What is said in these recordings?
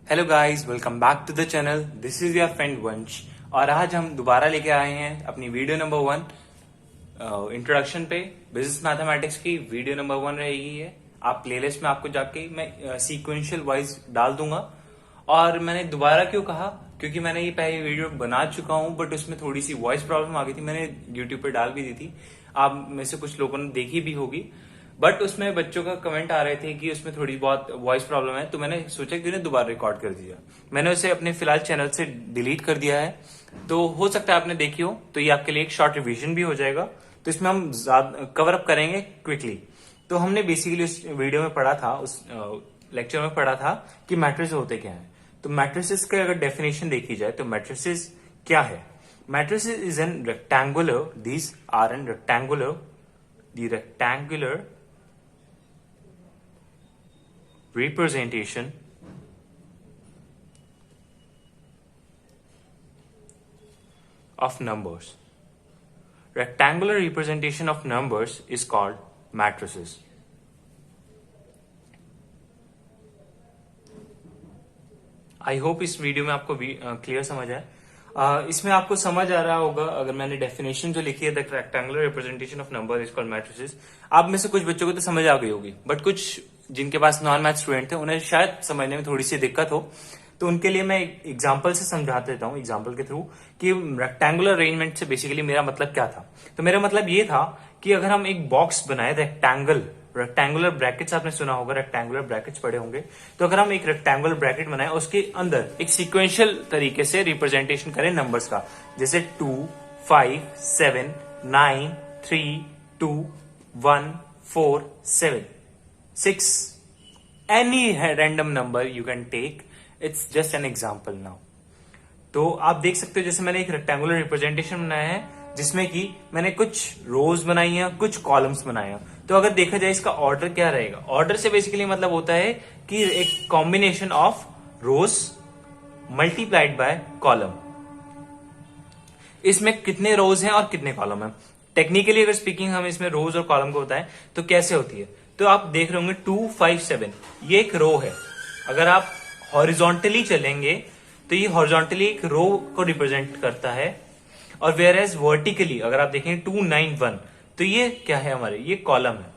Hello guys, welcome back to the channel. This is your friend Vansh और आज हम दोबारा लेके आए हैं अपनी वीडियो नंबर 1 इंट्रोडक्शन पे। बिजनेस मैथमेटिक्स की वीडियो नंबर 1 रहेगी है। आप प्लेलिस्ट में आपको जाके मैं सीक्वेंशियल वाइज डाल दूंगा। और मैंने दोबारा क्यों कहा, क्योंकि मैंने ये पहले वीडियो बना चुका हूं बट उसमें थोड़ी सी वॉइस प्रॉब्लम आ गई थी। मैंने यूट्यूब पे डाल भी दी थी, आप में से कुछ लोगों ने देखी भी होगी। बट उसमें बच्चों का कमेंट आ रहे थे कि उसमें थोड़ी बहुत वॉइस प्रॉब्लम है, तो मैंने सोचा कि उन्हें दोबारा रिकॉर्ड कर दिया। मैंने उसे अपने फिलहाल चैनल से डिलीट कर दिया है, तो हो सकता है आपने देखी हो, तो ये आपके लिए एक शॉर्ट रिवीजन भी हो जाएगा। तो इसमें हम कवर अप करेंगे क्विकली। तो हमने बेसिकली उस वीडियो में पढ़ा था, उस लेक्चर में पढ़ा था कि मैट्रिसेस होते क्या है। तो मैट्रिसेस के अगर डेफिनेशन देखी जाए तो मैट्रिसेस क्या है। Matrices is an rectangular, these are an rectangular, the rectangular representation of numbers. Rectangular representation of numbers is called matrices. I hope इस वीडियो में आपको क्लियर समझ आए। इसमें आपको समझ आ रहा होगा अगर मैंने डेफिनेशन जो लिखी है, the rectangular representation of number is called matrices. आप में से कुछ बच्चों को तो समझ आ गई होगी, बट कुछ जिनके पास नॉन मैथ स्टूडेंट थे उन्हें शायद समझने में थोड़ी सी दिक्कत हो, तो उनके लिए मैं एक एग्जाम्पल से समझा देता हूँ, एग्जाम्पल के थ्रू, कि रेक्टेंगुलर अरेंजमेंट से बेसिकली मेरा मतलब क्या था। तो मेरा मतलब ये था कि अगर हम एक बॉक्स बनाए रेक्टेंगुलर ब्रैकेट्स, आपने सुना होगा, रेक्टेंगुलर ब्रैकेट्स पढ़े होंगे। तो अगर हम एक रेक्टेंगुलर ब्रैकेट बनाए, उसके अंदर एक सीक्वेंशियल तरीके से रिप्रेजेंटेशन करें नंबर्स का, जैसे 2, 5, 7, 9, 3, 2, 1, 4, 7, 6, any random number you can take, it's just an example now। तो आप देख सकते हो, जैसे मैंने एक रेक्टेंगुलर रिप्रेजेंटेशन बनाया है जिसमें कि मैंने कुछ रोज बनाई हैं, कुछ कॉलम्स बनाए हैं। तो अगर देखा जाए इसका ऑर्डर क्या रहेगा, ऑर्डर से बेसिकली मतलब होता है कि एक combination of rose multiplied by column. इसमें कितने रोज हैं और कितने कॉलम हैं, टेक्निकली अगर स्पीकिंग हम इसमें रोज और कॉलम को होता है तो कैसे होती है। तो आप देख रहे होंगे 2, 5, 7 ये एक रो है। अगर आप हॉरिजॉन्टली चलेंगे तो ये हॉरिजॉन्टली एक रो को रिप्रेजेंट करता है, और वेयर एज वर्टिकली अगर आप देखें 2, 9, 1 तो ये क्या है, हमारे ये कॉलम है।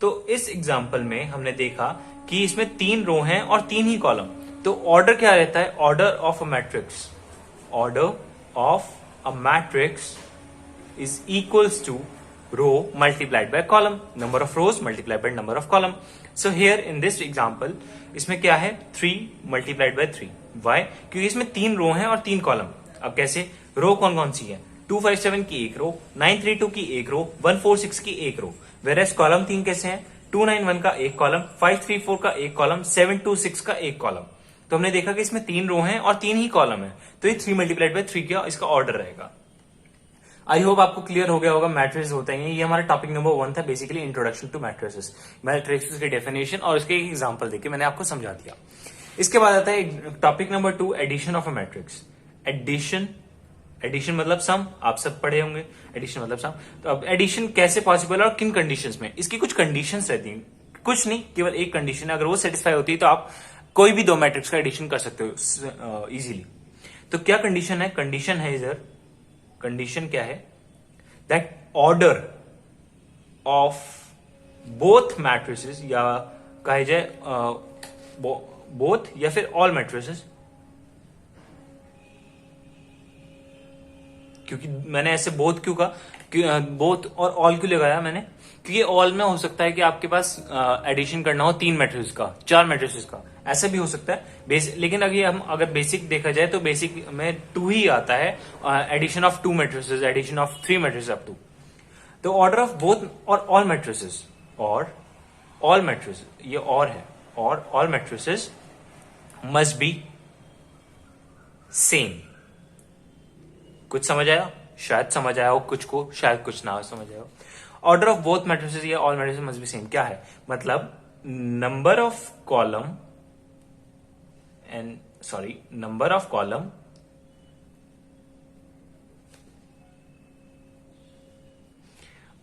तो इस एग्जाम्पल में हमने देखा कि इसमें 3 रो हैं और 3 ही कॉलम। तो ऑर्डर क्या रहता है, order of a matrix, order of a matrix is equals to row multiplied by column, number of rows multiplied by number of column। So here in this example इसमें क्या है, 3 multiplied by 3। Why? क्योंकि इसमें 3 रो हैं और 3 column. अब कैसे, रो कौन कौन सी है, 257 की एक रो, 932 की एक रो, 146 की एक रो। वेरएज कॉलम 3 कैसे हैं, 291 का एक कॉलम, 534 का एक कॉलम, 726 का एक कॉलम। तो हमने देखा कि इसमें 3 रो हैं और 3 ही कॉलम है, तो ये 3 मल्टीप्लाइड बाय 3 का इसका ऑर्डर रहेगा। आई होप आपको क्लियर हो गया होगा मैट्रिसेस होते हैं। ये हमारा टॉपिक नंबर 1 था, basically introduction to matrices. Matrices की डेफिनेशन और उसके एक एग्जांपल देके मैंने आपको समझा दिया। इसके बाद आता है topic number 2, addition of a matrix. Addition मतलब सम, आप सब पढ़े होंगे, एडिशन मतलब सम। तो अब एडिशन कैसे पॉसिबल और किन कंडीशंस में, इसकी कुछ कंडीशंस रहती हैं, कुछ नहीं, केवल एक कंडीशन है, अगर वो सेटिस्फाई होती है तो आप कोई भी 2 मैट्रिक्स का एडिशन कर सकते हो इजीली। तो क्या कंडीशन है, कंडीशन है इधर, कंडीशन क्या है, that order of both matrices, या कहे जाए बोथ या फिर ऑल मैट्रिसेस, क्योंकि मैंने ऐसे बोथ क्यों कहा, बोथ और ऑल क्यों लगाया मैंने, क्योंकि ऑल में हो सकता है कि आपके पास एडिशन करना हो 3 मैट्रिसेस का, 4 मैट्रिसेस का, ऐसा भी हो सकता है। लेकिन अगर बेसिक देखा जाए तो बेसिक में 2 ही आता है, addition of 2 matrices, addition of 3 matrices up to. तो ऑर्डर ऑफ बोथ और ऑल मैट्रिसेस, और ऑल मैट्रिसेस, ये और है, और all matrices must be same. कुछ समझ आया, शायद समझ आया हो कुछ को, शायद कुछ ना समझ आया हो। ऑर्डर ऑफ बोथ मैट्रिसेस या all matrices must be same क्या है, मतलब number of column number of column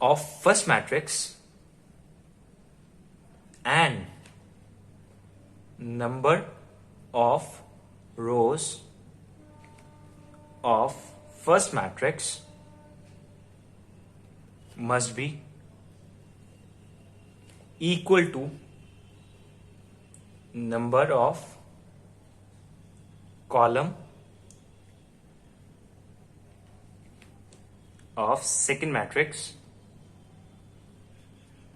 of first matrix and number of rows of first matrix must be equal to number of column of second matrix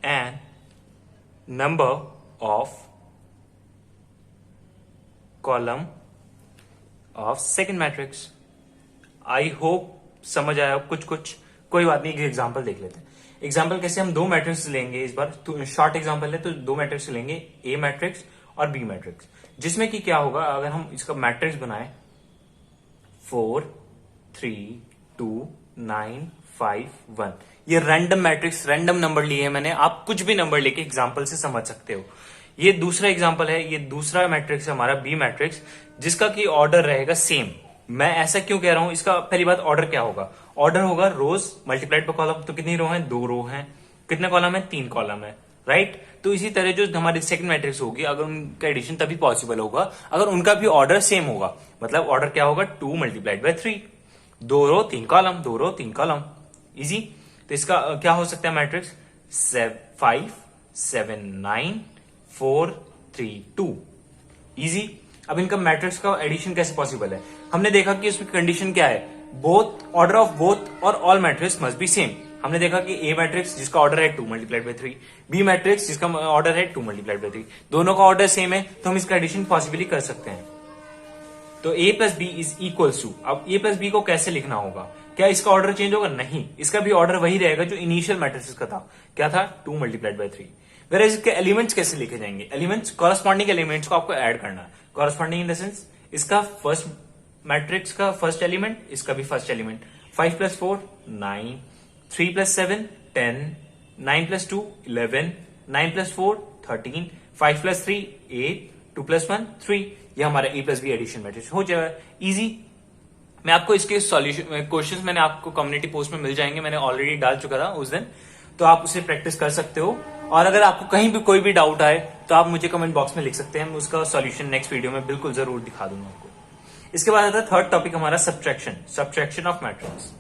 and number of column of second matrix. I hope समझ आया कुछ कुछ, कोई बात नहीं, एक example देख लेते हैं. एग्जांपल कैसे, हम दो मैट्रिक्स लेंगे इस बार, तो शॉर्ट एग्जांपल है तो दो मैट्रिक्स लेंगे, ए मैट्रिक्स और बी मैट्रिक्स, जिसमें कि क्या होगा अगर हम इसका मैट्रिक्स बनाए 4 3 2 9 5 1, ये रैंडम मैट्रिक्स, रैंडम नंबर लिए हैं मैंने, आप कुछ भी नंबर लेके एग्जांपल से समझ सकते हो. ये दूसरा एग्जांपल है, ये दूसरा मैट्रिक्स है हमारा बी मैट्रिक्स, जिसका की ऑर्डर रहेगा सेम. मैं ऐसा क्यों कह रहा हूं, इसका पहली बात ऑर्डर क्या होगा, ऑर्डर होगा रोज मल्टीप्लाइड पर कॉलम. तो कितनी रो हैं, 2 रो हैं. कितने कॉलम है, 3 कॉलम है, राइट. तो इसी तरह जो हमारी सेकंड मैट्रिक्स होगी, अगर उनका एडिशन तभी पॉसिबल होगा अगर उनका भी ऑर्डर सेम होगा. मतलब ऑर्डर क्या होगा, 2 multiplied by 3, 2 row 3 column, 2 row 3 column, easy. तो इसका क्या हो सकता है मैट्रिक्स, 5 7 9 4 3 2, इजी. अब इनका मैट्रिक्स का एडिशन कैसे पॉसिबल है, हमने देखा कि उसकी कंडीशन क्या है, बोथ ऑर्डर ऑफ बोथ और all matrix must be same. हमने देखा कि ए मैट्रिक्स जिसका ऑर्डर है 2 मल्टीप्लाइड बाय 3, बी मैट्रिक्स जिसका ऑर्डर है 2 मल्टीप्लाइड बाय 3, दोनों का ऑर्डर सेम है, तो हम इसका एडिशन पॉसिबली कर सकते हैं. तो A plus B is equals to, अब ए प्लस बी को कैसे लिखना होगा, क्या इसका ऑर्डर चेंज होगा, नहीं, इसका भी ऑर्डर वही रहेगा जो इनिशियल मैट्रिक्स का था. क्या था, 2 मल्टीप्लाइड बाय 3. वेयर इसके एलिमेंट्स कैसे लिखे जाएंगे, एलिमेंट्स कॉरस्पॉन्डिंग एलिमेंट्स को आपको ऐड करना है. कॉरस्पॉन्डिंग इन द सेंस, इसका फर्स्ट मैट्रिक्स का फर्स्ट एलिमेंट, इसका भी first element. 5 plus 4 9, 3 plus 7 10, 9 plus 2 11, 9 plus 4 13, 5 plus 3 8, 2 plus 1 3. ये हमारा ए प्लस बी एडिशन मैट्रिक्स हो जाएगा, इजी. मैं आपको इसके सॉल्यूशन क्वेश्चंस मैंने आपको कम्युनिटी पोस्ट में मिल जाएंगे, मैंने ऑलरेडी डाल चुका था उस दिन, तो आप उसे प्रैक्टिस कर सकते हो. और अगर आपको कहीं भी कोई भी डाउट आए तो आप मुझे कमेंट बॉक्स में लिख सकते हैं, मैं उसका सॉल्यूशन नेक्स्ट वीडियो में बिल्कुल जरूर दिखा दूंगा आपको. इसके बाद आता है थर्ड टॉपिक हमारा सब्ट्रैक्शन, सब्ट्रैक्शन ऑफ मैट्रिक्स.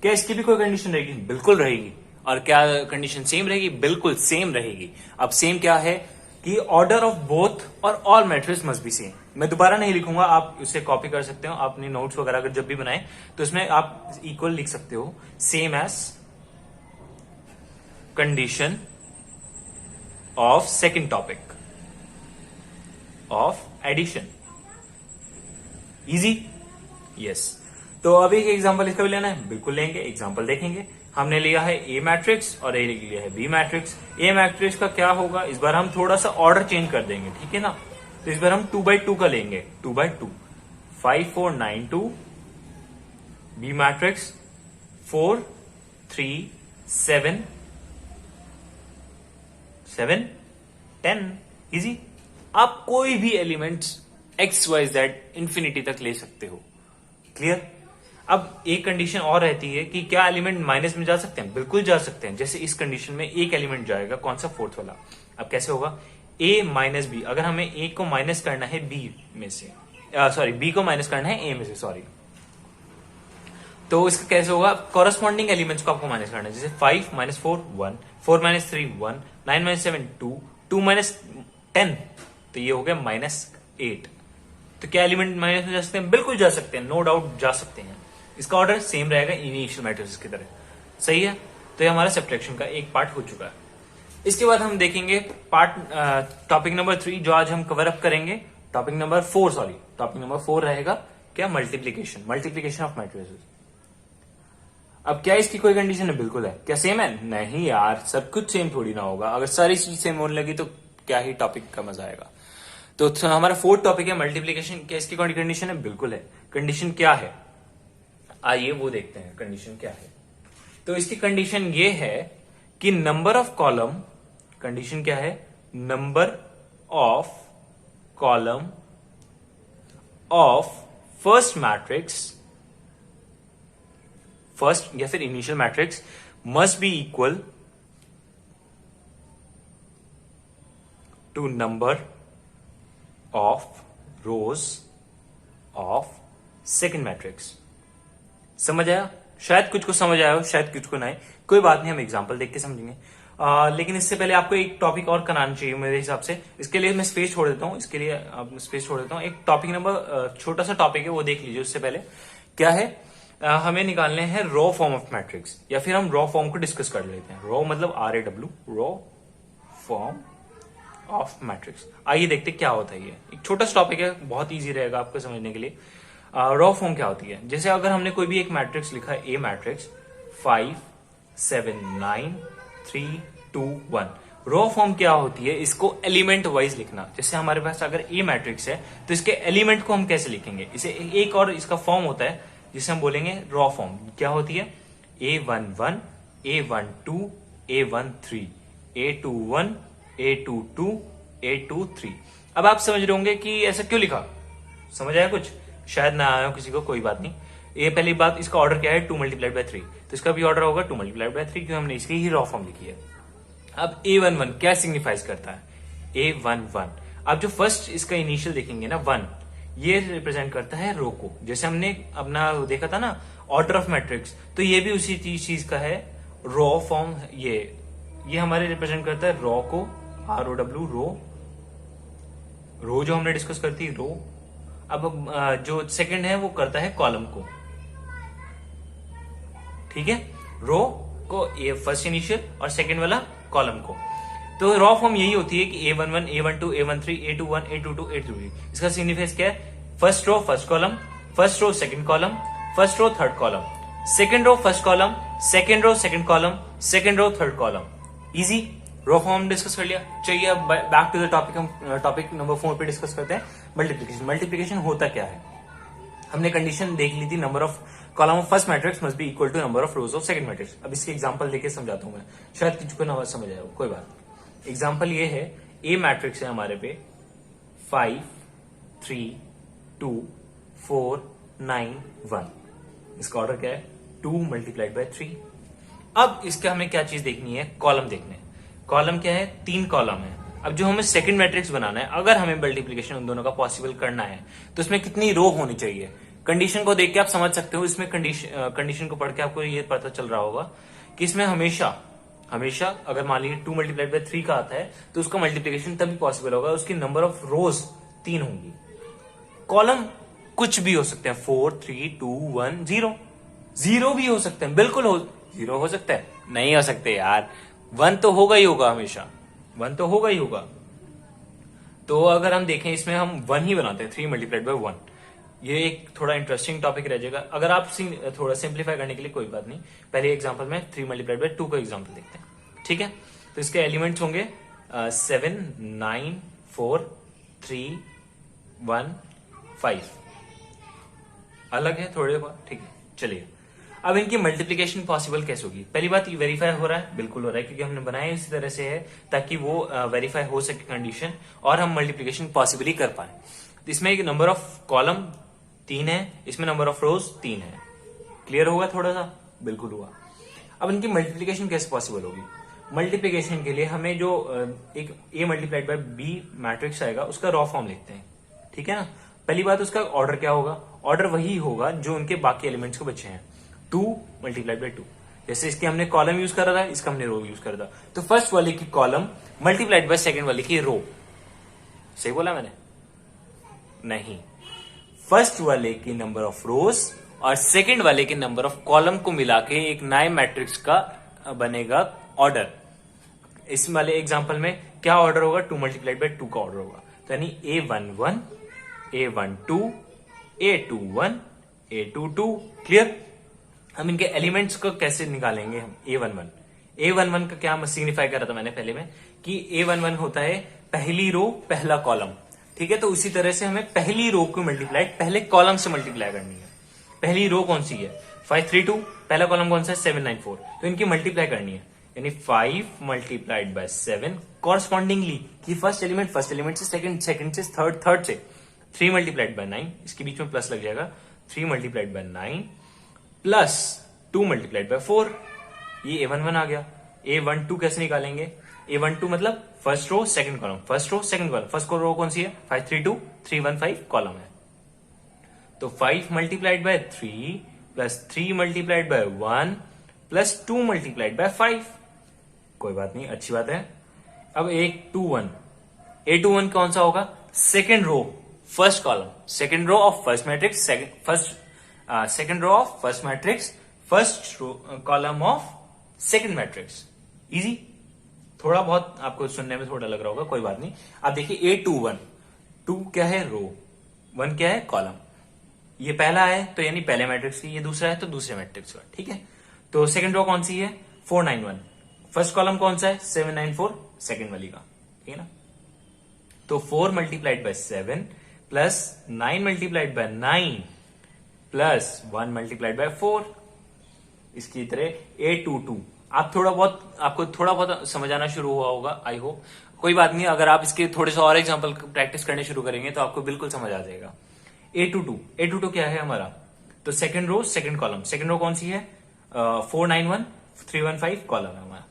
क्या इसकी भी कोई कंडीशन रहेगी, बिल्कुल रहेगी. और क्या कंडीशन सेम रहेगी, बिल्कुल सेम रहेगी. अब सेम क्या है कि ऑर्डर ऑफ बोथ और all matrix must be same. मैं दोबारा नहीं लिखूंगा, आप उसे कॉपी कर सकते हो, आप अपनी नोट्स वगैरह अगर जब भी बनाए तो इसमें आप इक्वल लिख सकते हो, same as condition of second topic of addition, easy. Yes. तो अभी एक एग्जांपल इसका भी लेना है, बिल्कुल लेंगे, एग्जांपल देखेंगे. हमने लिया है ए मैट्रिक्स और ए लिया है बी मैट्रिक्स. ए मैट्रिक्स का क्या होगा, इस बार हम थोड़ा सा ऑर्डर चेंज कर देंगे, ठीक है ना. तो इस बार हम 2/2 का लेंगे, 2/2, 5 4 9 2. B matrix 4 3 7 7 10, easy. आप कोई भी elements X Y Z infinity तक ले सकते हो, क्लियर. अब एक कंडीशन और रहती है कि क्या एलिमेंट माइनस में जा सकते हैं, बिल्कुल जा सकते हैं. जैसे इस कंडीशन में एक एलिमेंट जाएगा, कौन सा, फोर्थ वाला. अब कैसे होगा, ए माइनस बी, अगर हमें ए को माइनस करना है बी में से, सॉरी बी को माइनस करना है ए में से, सॉरी, तो इसका कैसे होगा, कॉरस्पॉन्डिंग एलिमेंट्स को आपको माइनस करना है. जैसे 5 माइनस 4 1, 4 माइनस 3 1, 9 माइनस 7 2, 2 माइनस 10, तो ये हो गया -8. तो क्या एलिमेंट माइनस में जा सकते हैं, बिल्कुल जा सकते हैं, नो डाउट जा सकते हैं. इसका ऑर्डर सेम रहेगा इनिशियल मैट्रिक्स की तरह, सही है. तो ये हमारा सब्ट्रैक्शन का एक पार्ट हो चुका है. इसके बाद हम देखेंगे टॉपिक नंबर 3 जो आज हम कवर अप करेंगे. टॉपिक नंबर 4 रहेगा क्या, मल्टीप्लीकेशन, मल्टीप्लीकेशन ऑफ मैट्रिसेस. अब क्या इसकी कोई कंडीशन है, बिल्कुल है. क्या सेम है, नहीं यार, सब कुछ सेम थोड़ी ना होगा. अगर सारी चीज सेम होने लगी तो क्या ही टॉपिक का मजा आएगा. तो हमारा 4th टॉपिक है मल्टीप्लीकेशन. क्या इसकी कोई कंडीशन है, बिल्कुल है. कंडीशन क्या है, आइए वो देखते हैं कंडीशन क्या है. तो इसकी कंडीशन ये है कि नंबर ऑफ कॉलम, कंडीशन क्या है, number of column of first matrix, first या फिर initial matrix must be equal to number of rows of second matrix. समझ आया? शायद कुछ को समझ आया हो, शायद कुछ को नहीं, कोई बात नहीं, हम एग्जांपल देख के समझेंगे। लेकिन इससे पहले आपको एक टॉपिक और कराना चाहिए मेरे हिसाब से। इसके लिए मैं स्पेस छोड़ देता हूँ, इसके लिए आप स्पेस छोड़ देता हूँ। एक टॉपिक नंबर, छोटा सा टॉपिक है, वो देख लीजिए। उससे पहले क्या है, हमें निकालने हैं रॉ फॉर्म ऑफ मैट्रिक्स, या फिर हम रॉ फॉर्म को डिस्कस कर लेते हैं। रॉ मतलब RAW, raw form of matrix. आइए देखते क्या होता है। ये एक छोटा सा टॉपिक है, बहुत इजी रहेगा आपको समझने के लिए। रॉ फॉर्म क्या होती है, जैसे अगर हमने कोई भी एक मैट्रिक्स लिखा है, ए मैट्रिक्स 5 7 9 3 2 1। रॉ फॉर्म क्या होती है, इसको एलिमेंट वाइज लिखना। जैसे हमारे पास अगर ए मैट्रिक्स है तो इसके एलिमेंट को हम कैसे लिखेंगे, इसे एक और इसका फॉर्म होता है जिसे हम बोलेंगे रॉ फॉर्म। क्या होती है, A11 A12 A13 A21 A22 A23। अब आप समझ रहे होंगे कि ऐसा क्यों लिखा, समझ आया कुछ? शायद ना आया हो किसी को, कोई बात नहीं। ये पहली बात, इसका ऑर्डर क्या है, 2 × 3, तो इसका भी ऑर्डर होगा 2 × 3, क्योंकि हमने इसकी ही रॉ फॉर्म लिखी है। अब A11 क्या सिग्निफाइज करता है, A11, अब जो फर्स्ट इसका इनिशियल देखेंगे ना 1, ये रिप्रेजेंट करता है रो को। जैसे हमने अपना देखा था ना ऑर्डर ऑफ मैट्रिक्स, तो ये भी उसी चीज का है, रॉ फॉर्म। ये हमारे रिप्रेजेंट करता है रॉ को, ROW, रो जो हमने डिस्कस करती रो। अब जो सेकंड है वो करता है कॉलम को, ठीक है, रो को फर्स्ट इनिशियल और सेकंड वाला कॉलम को। तो रॉ फॉर्म यही होती है कि A11 A12 A13 A21 A22 A23। इसका सिग्निफिकेंस क्या है, first row first column, first row second column, first row third column, second row first column, second row second column, second row third column. Easy raw form discuss कर लिया। चलिए अब back to the topic, हम topic number 4 पे discuss करते हैं multiplication. Multiplication होता क्या है, हमने कंडीशन देख ली थी, number of column of first matrix must be equal to number of rows of second matrix. अब इसके एग्जांपल देके समझाता हूं मैं, शायद किसी को ना समझ आया हो, कोई बात नहीं। एग्जांपल ये है, ए मैट्रिक्स है हमारे पे 5 3 2 4 9 1। इसका ऑर्डर क्या है, 2 × 3। अब इसका हमें क्या चीज देखनी है, कॉलम देखने हैं। कॉलम क्या है, 3 कॉलम है। अब जो हमें सेकंड मैट्रिक्स बनाना है, अगर हमें मल्टीप्लिकेशन उन दोनों का पॉसिबल करना है, तो इसमें कितनी रो होनी चाहिए। कंडीशन को देख के आप समझ सकते हो, इसमें कंडीशन को पढ़ के आपको ये पता चल रहा होगा कि इसमें हमेशा अगर मान लीजिए 2 × 3 का आता है, तो उसका मल्टीप्लिकेशन तभी पॉसिबल होगा, उसकी नंबर ऑफ रोज 3 होंगी। कॉलम कुछ भी हो सकते हैं, 4 3 2 1 0 भी हो सकते हैं, बिल्कुल 0 हो सकता है, नहीं हो सकते यार, 1 तो होगा ही होगा, हमेशा 1 तो होगा ही होगा। तो अगर हम देखें, इसमें हम 1 ही बनाते हैं, 3 × 1। ये एक थोड़ा इंटरेस्टिंग टॉपिक रह जाएगा, अगर आप थोड़ा सिंप्लीफाई करने के लिए, कोई बात नहीं। पहले एग्जांपल में 3 × 2 का एग्जांपल देखते हैं, ठीक है। तो इसके एलिमेंट्स होंगे 7 9 4 3 1 5। अलग है थोड़े बहुत, ठीक है। चलिए अब इनकी मल्टीप्लिकेशन पॉसिबल कैसे होगी। पहली बात, वेरीफाई हो रहा है, बिल्कुल हो रहा है, क्योंकि हमने बनाया इसी तरह से है ताकि वो वेरीफाई हो सके कंडीशन, और हम मल्टीप्लिकेशन पॉसिबली कर पाए। तो इसमें एक नंबर ऑफ कॉलम 3 है, इसमें नंबर ऑफ रोज 3 है। क्लियर होगा थोड़ा सा, बिल्कुल हुआ। अब इनकी मल्टीप्लिकेशन कैसे पॉसिबल होगी। मल्टीप्लिकेशन के लिए हमें जो एक A × B मैट्रिक्स आएगा, उसका रॉ फॉर्म लिखते हैं, ठीक है ना। पहली बात, उसका ऑर्डर क्या होगा, ऑर्डर वही होगा जो उनके बाकी एलिमेंट्स को बचे हैं, 2 × 2। जैसे इसके हमने कॉलम यूज करा था, इसका हमने रो यूज करा था, तो फर्स्ट वाले की कॉलम मल्टीप्लाइड बाय सेकंड वाले की रो। सही बोला मैंने? नहीं, फर्स्ट वाले की नंबर ऑफ रोज और सेकंड वाले के नंबर ऑफ कॉलम को मिला के एक नए मैट्रिक्स का बनेगा ऑर्डर। इस वाले एग्जांपल में क्या ऑर्डर होगा, 2 × 2 का ऑर्डर होगा। तो यानी A11 A12 A21 A22। Clear. हम इनके एलिमेंट्स को कैसे निकालेंगे, हम A11 का क्या सिग्निफाई कर रहा था मैंने पहले में, कि A11 होता है पहली रो पहला कॉलम, ठीक है। तो उसी तरह से हमें पहली रो को मल्टीप्लाई पहले कॉलम से मल्टीप्लाई करनी है। पहली रो कौन सी है, 5 3 2, पहला कॉलम कौन सा है, 7 9 4, तो इनकी मल्टीप्लाई करनी है। यानी 5 × 7 कॉरस्पॉन्डिंगली कि फर्स्ट एलिमेंट से सेकंड से थर्ड से 3 × 9, इसके बीच में प्लस लग जाएगा, 3 × 9 प्लस 2 × 4, ये A11 आ गया। A12 कैसे निकालेंगे, A12 मतलब first row second column, first row second column, first row कौन सी है 532 315 कॉलम है। तो 5 multiplied by 3 plus 3 multiplied by 1 plus 2 multiplied by 5, कोई बात नहीं, अच्छी बात है। अब A21 कौन सा होगा, second row first column, second row of first matrix, second row of first matrix, first column of second matrix. Easy, थोड़ा बहुत आपको सुनने में थोड़ा लग रहा होगा, कोई बात नहीं। अब देखिए A21, 2 क्या है रो, 1 क्या है कॉलम, ये पहला है तो यानी पहले मैट्रिक्स की, ये दूसरा है तो दूसरे मैट्रिक्स का, ठीक है। तो सेकंड रो कौन सी है 491, फर्स्ट कॉलम कौन सा है 794 सेकंड वाली का, ठीक है ना। तो 4 multiplied by 7 plus 9 multiplied by 9 plus 1 multiplied by 4, इसकी तरह A22। आपको थोड़ा बहुत समझ आना शुरू हुआ होगा, आई होप। कोई बात नहीं, अगर आप इसके थोड़े से और एग्जांपल प्रैक्टिस करने शुरू करेंगे तो आपको बिल्कुल समझ आ जाएगा। A22 क्या है हमारा, तो second row second column, second row कौन सी है 491 315 कॉलम है हमारा।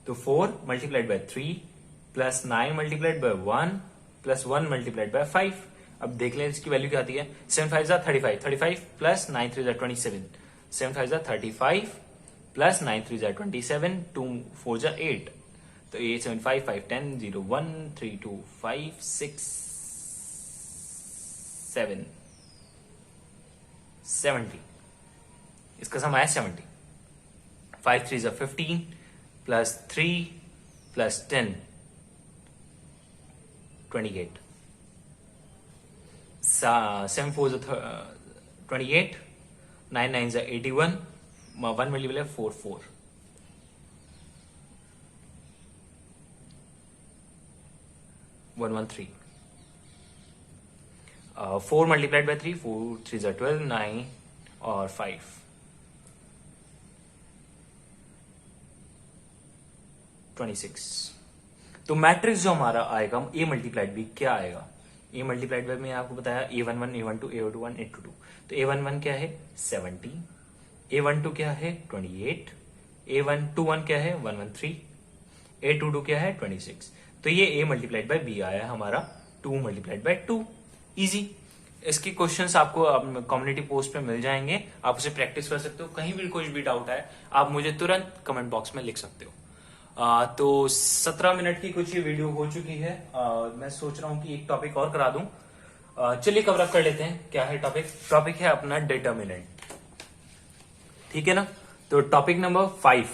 तो 4 multiplied by 3 plus 9 multiplied by 1 plus 1 multiplied by 5। अब देख लें इसकी वैल्यू क्या आती है, 7 5 35, 35 प्लस 9 3 27, 7 5 35 प्लस 9 3 27, 2 4 8, तो 8 7 5 5 10 0 1 3 2 5 6 7 70, इसका सम आया 70। 5 3 15 plus 3 plus 10 28, 7 4 28, 9 9 81, 1 multiply 4 4, 113, 4 multiplied by 3, 4 3 12, 9 और 5, 26। तो मैट्रिक्स जो हमारा आएगा A मल्टीप्लाइड बी क्या आएगा, A मल्टीप्लाइड बाय में आपको बताया A11 A12 A21 A22। तो A11 क्या है 70, A12 क्या है 28, A21 क्या है 113, A22 क्या है 26। तो ये A मल्टीप्लाइड बाय B आया हमारा 2 मल्टीप्लाइड बाय 2। इजी, इसके क्वेश्चंस आपको कम्युनिटी पोस्ट पे मिल जाएंगे, आप उसे प्रैक्टिस कर सकते हो। कहीं भी कुछ भी डाउट है आप मुझे तुरंत कमेंट बॉक्स में लिख सकते हो। तो 17 मिनट की कुछ ये वीडियो हो चुकी है। मैं सोच रहा हूं कि एक टॉपिक और करा दूं। चलिए कवर अप कर लेते हैं। क्या है टॉपिक है अपना डिटर्मिनेंट, ठीक है ना। तो topic number 5,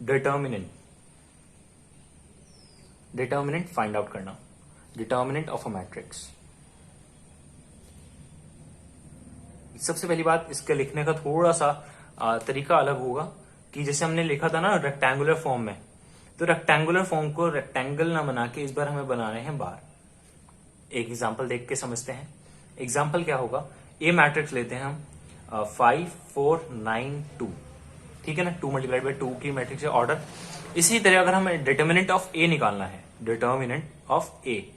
determinant find out करना, डिटर्मिनेंट ऑफ अ मैट्रिक्स। सबसे पहली बात, इसके लिखने का थोड़ा सा तरीका अलग होगा कि जैसे हमने लिखा था ना रेक्टेंगुलर फॉर्म में, तो रेक्टेंगुलर फॉर्म को रेक्टेंगल ना बना के इस बार हमें बनाने हैं बार। एक एग्जांपल देख के समझते हैं। एग्जांपल क्या होगा, ए मैट्रिक्स लेते हैं हम 5 4 9 2, ठीक है ना। 2 मल्टीप्लाइड बाय 2 की मैट्रिक्स है ऑर्डर। इसी तरह अगर हमें डिटर्मिनेंट ऑफ ए निकालना है, डिटर्मिनेंट ऑफ ए,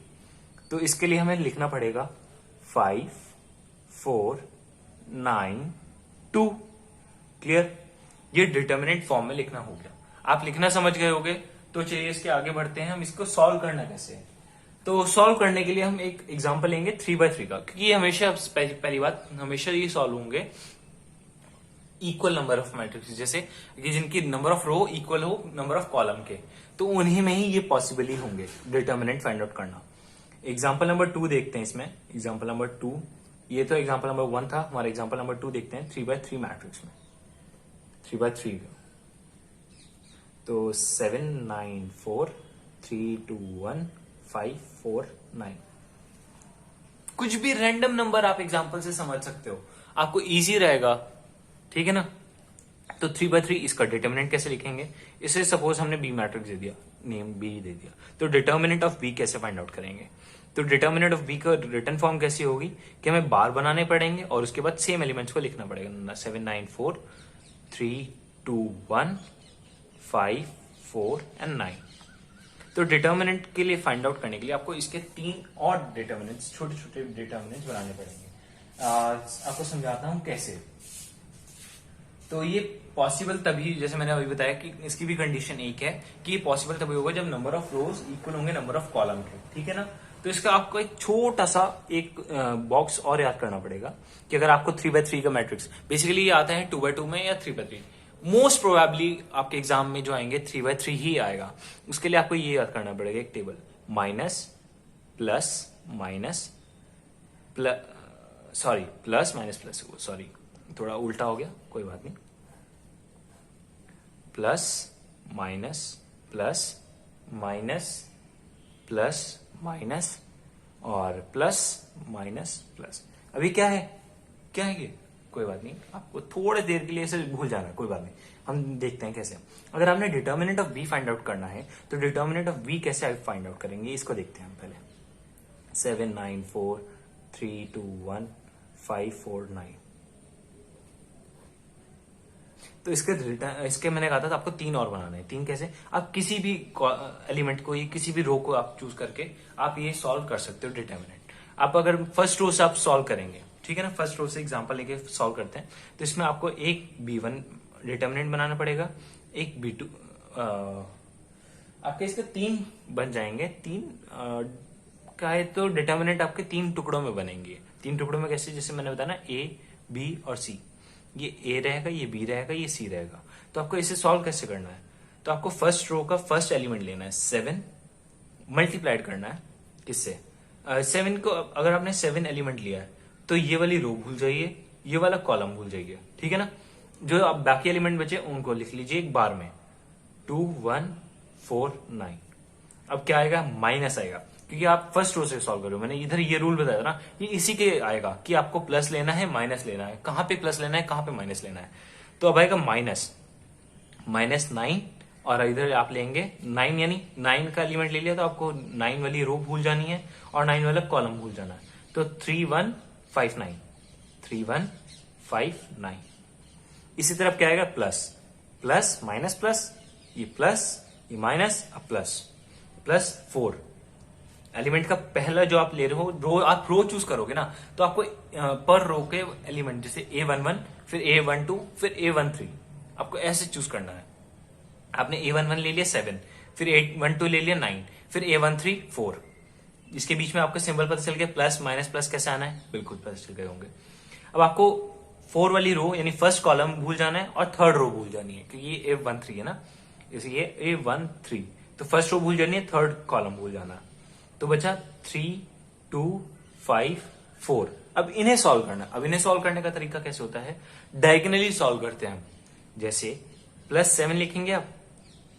तो इसके लिए हमें लिखना पड़ेगा 5 4 9 2। क्लियर, ये डिटर्मिनेंट फॉर्म में लिखना हो गया। आप लिखना समझ गए होगे, तो चलिए इसके आगे बढ़ते हैं। हम इसको सॉल्व करना कैसे है, तो सॉल्व करने के लिए हम एक एग्जांपल लेंगे 3/3 का, क्योंकि ये हमेशा पहली बात हमेशा ये सॉल्व होंगे इक्वल नंबर ऑफ मैट्रिक्स, जैसे कि जिनकी नंबर ऑफ रो इक्वल हो नंबर ऑफ कॉलम के, तो उन्हीं में ही ये पॉसिबल ही होंगे डिटर्मिनेंट फाइंड आउट करना। एग्जाम्पल नंबर 2 देखते हैं इसमें। एग्जाम्पल नंबर 2, ये तो एग्जाम्पल नंबर 1 था, हमारा एग्जाम्पल नंबर 2 देखते हैं 3/3 मैट्रिक्स में। 3/3 तो 7 9 4 3 2 1 5 4 9, कुछ भी रैंडम नंबर आप एग्जाम्पल से समझ सकते हो, आपको इजी रहेगा, ठीक है ना। तो 3/3 इसका डिटर्मिनेंट कैसे लिखेंगे, इसे सपोज हमने बी मैट्रिक्स दे दिया, नेम बी दे दिया, तो डिटर्मिनेंट ऑफ बी कैसे फाइंड आउट करेंगे। तो डिटर्मिनेंट ऑफ बी का रिटर्न फॉर्म कैसी होगी कि हमें बार बनाने पड़ेंगे और उसके बाद सेम एलिमेंट्स को लिखना पड़ेगा। 7 9 4 3 2 1 5 4 एंड 9। तो डिटर्मिनेंट के लिए फाइंड आउट करने के लिए आपको इसके 3 और डिटर्मिनेंट्स, छोटे छोटे डिटर्मिनेंट्स बनाने पड़ेंगे। आपको समझाता हूं कैसे। तो ये पॉसिबल तभी, जैसे मैंने अभी बताया कि इसकी भी कंडीशन एक है कि ये पॉसिबल तभी होगा जब नंबर ऑफ रोज इक्वल होंगे नंबर ऑफ कॉलम के, ठीक है ना। तो इसका आपको एक छोटा सा एक बॉक्स और याद करना पड़ेगा कि अगर आपको 3x3 का मैट्रिक्स, बेसिकली ये आता है 2x2 में या 3x3, मोस्ट प्रोबेबली आपके एग्जाम में जो आएंगे 3x3 ही आएगा। उसके लिए आपको ये याद करना पड़ेगा एक table, minus plus minus plus, sorry plus minus plus, sorry थोड़ा उल्टा हो गया, कोई बात नहीं, plus minus plus minus plus minus और प्लस माइनस प्लस। अभी क्या है ये, कोई बात नहीं, आपको थोड़ी देर के लिए इसे भूल जाना है, कोई बात नहीं, हम देखते हैं कैसे। अगर आपने determinant of v find out करना है तो डिटर्मिनेंट ऑफ v कैसे फाइंड आउट करेंगे, इसको देखते हैं हम पहले। 7 9 4 3 2 1 5 4 9। तो इसके मैंने कहा था आपको 3 और बनाना है। 3 कैसे, आप किसी भी एलिमेंट को, किसी भी रो को आप चूज करके आप ये सॉल्व कर सकते हो डिटर्मिनेंट। आप अगर फर्स्ट रो से आप सॉल्व करेंगे, ठीक है ना, फर्स्ट रो से एग्जांपल लेके सॉल्व करते हैं, तो इसमें आपको एक b1 डिटर्मिनेंट बनाना पड़ेगा, एक b2, आपके इसके 3 बन जाएंगे। 3 का है तो डिटर्मिनेंट आपके 3 टुकड़ों में बनेंगे। 3 टुकड़ों में कैसे, जैसे मैंने बताया ना, a b और c, ये a रहेगा, ये b रहेगा, ये c रहेगा। तो आपको इसे सॉल्व कैसे करना है, तो आपको फर्स्ट रो का फर्स्ट एलिमेंट लेना है 7, मल्टीप्लाइड करना है किससे, 7 को, अगर आपने 7 एलिमेंट लिया है तो ये वाली रो भूल जाइए, ये वाला कॉलम भूल जाइए, ठीक है ना। जो आप बाकी एलिमेंट बचे उनको लिख लीजिए एक बार में, 2 1 4 9। अब क्या आएगा, माइनस आएगा, क्योंकि आप फर्स्ट रो से सॉल्व करो। मैंने इधर ये रूल बताया था ना, ये इसी के आएगा कि आपको प्लस लेना है माइनस लेना है, कहां पे प्लस लेना है कहां पे माइनस लेना है। तो अब आएगा माइनस 9, और इधर आप लेंगे 9, यानी 9 का एलिमेंट ले लिया तो आपको 9 वाली रो भूल जानी है और 9 वाला कॉलम भूल जाना है। तो 3 1 5 9, 3 1 5 9। इसी तरफ क्या आएगा, प्लस माइनस प्लस, ये माइनस, अब प्लस 4। एलिमेंट का पहला जो आप ले रहे हो, आप रो चूज करोगे ना, तो आपको पर रो के एलिमेंट, जैसे A11 फिर A12 फिर A13, आपको ऐसे चूज करना है। आपने A11 ले लिया 7, फिर A12 ले लिया 9, फिर A13 4। इसके बीच में आपको सिंबल पता चल गया, प्लस माइनस प्लस कैसे आना है, बिल्कुल पता चल गए होंगे। अब आपको 4 वाली रो यानी फर्स्ट कॉलम भूल जाना है और थर्ड रो भूल जानी है, क्योंकि ये A13 है ना, ये A13, तो फर्स्ट रो भूल जानी है, थर्ड कॉलम भूल जाना है। तो बचा 3 2 5 4। अब इन्हें सॉल्व करना। अब इन्हें सॉल्व करने का तरीका कैसे होता है, डायगोनली सॉल्व करते हैं हम। जैसे +7 लिखेंगे, आप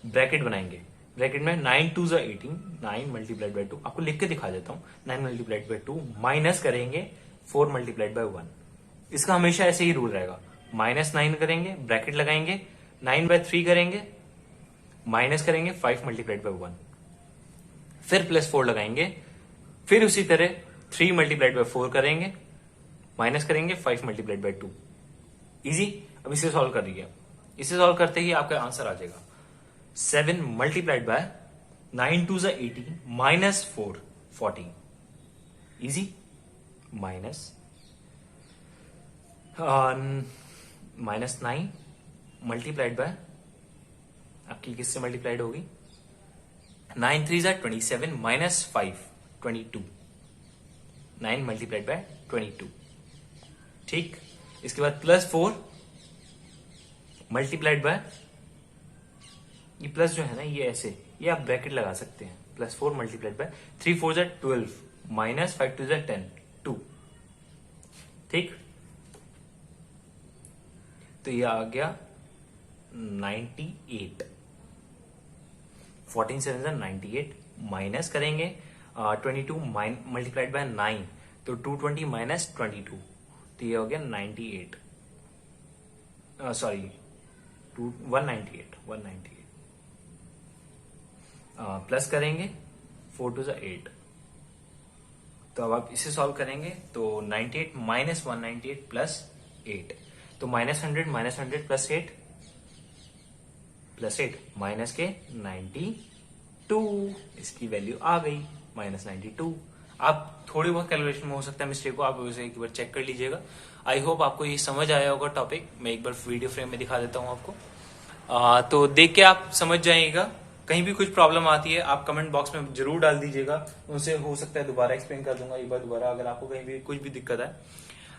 ब्रैकेट बनाएंगे, ब्रैकेट में 9 2 18, 9 मल्टीप्लाइड बाई 2, आपको लिख के दिखा देता हूं, 9 मल्टीप्लाइड बाई 2 माइनस करेंगे 4 मल्टीप्लाइड बाई 1। इसका हमेशा ऐसे ही रूल रहेगा, -9 करेंगे, ब्रैकेट लगाएंगे, 9/3 करेंगे, माइनस करेंगे 5 मल्टीप्लाइड बाई 1, फिर +4 लगाएंगे, फिर उसी तरह 3 मल्टीप्लाइड बाई 4 करेंगे, माइनस करेंगे 5 मल्टीप्लाइड बाई 2। इजी। अब इसे सॉल्व कर दीजिए। इसे सॉल्व करते ही आपका आंसर आ जाएगा 7 multiplied by 9 2 18 minus 4 14। Easy. Minus -9 multiplied by, आपकी किससे मल्टीप्लाइड होगी, 9 3 27 माइनस 5 22, 9 मल्टीप्लाइड बाय 22। ठीक। इसके बाद +4 मल्टीप्लाइड बाय, ये प्लस जो है ना, ये ऐसे, ये आप ब्रैकेट लगा सकते हैं, +4 मल्टीप्लाइड बाय 3 4 12 माइनस 5 2 10 2। ठीक। तो ये आ गया 98, 14 7 98, माइनस करेंगे 22 मल्टीप्लाइड बाय 9, तो 220 माइनस 22, तो ये हो गया 98, सॉरी 198 प्लस करेंगे 4 2 8। तो अब आप इसे सॉल्व करेंगे तो 98 माइनस 198 प्लस 8, तो -100 प्लस 8 माइनस के 92, इसकी वैल्यू आ गई -92। आप थोड़ी बहुत कैलकुलेशन में हो सकता है मिस्टेक हो, आप उसे एक बार चेक कर लीजिएगा। आई होप आपको ये समझ आया होगा टॉपिक। मैं एक बार वीडियो फ्रेम में दिखा देता हूँ आपको। तो देख के आप समझ जाइएगा। कहीं भी कुछ प्रॉब्लम आती है आप कमेंट बॉक्स में जरूर डाल दीजिएगा, उनसे हो सकता है दोबारा एक्सप्लेन कर दूंगा एक बार दोबारा, अगर आपको कहीं भी कुछ भी दिक्कत है।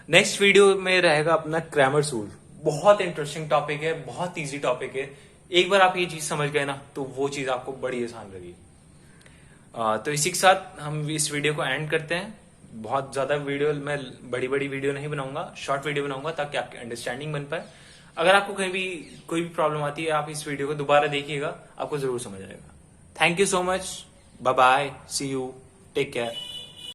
नेक्स्ट वीडियो में रहेगा अपना क्रैमर्स रूल। बहुत इंटरेस्टिंग टॉपिक है, बहुत इजी टॉपिक है। एक बार आप ये चीज समझ गए ना तो वो चीज आपको बड़ी आसान लगी। तो इसी के साथ हम इस वीडियो को एंड करते हैं। बहुत ज्यादा वीडियो मैं बड़ी बड़ी वीडियो नहीं बनाऊंगा, शॉर्ट वीडियो बनाऊंगा ताकि आपकी अंडरस्टैंडिंग बन पाए। अगर आपको कहीं भी कोई भी प्रॉब्लम आती है आप इस वीडियो को दोबारा देखिएगा, आपको जरूर समझ आएगा। Thank you so much, bye bye, see you, take care.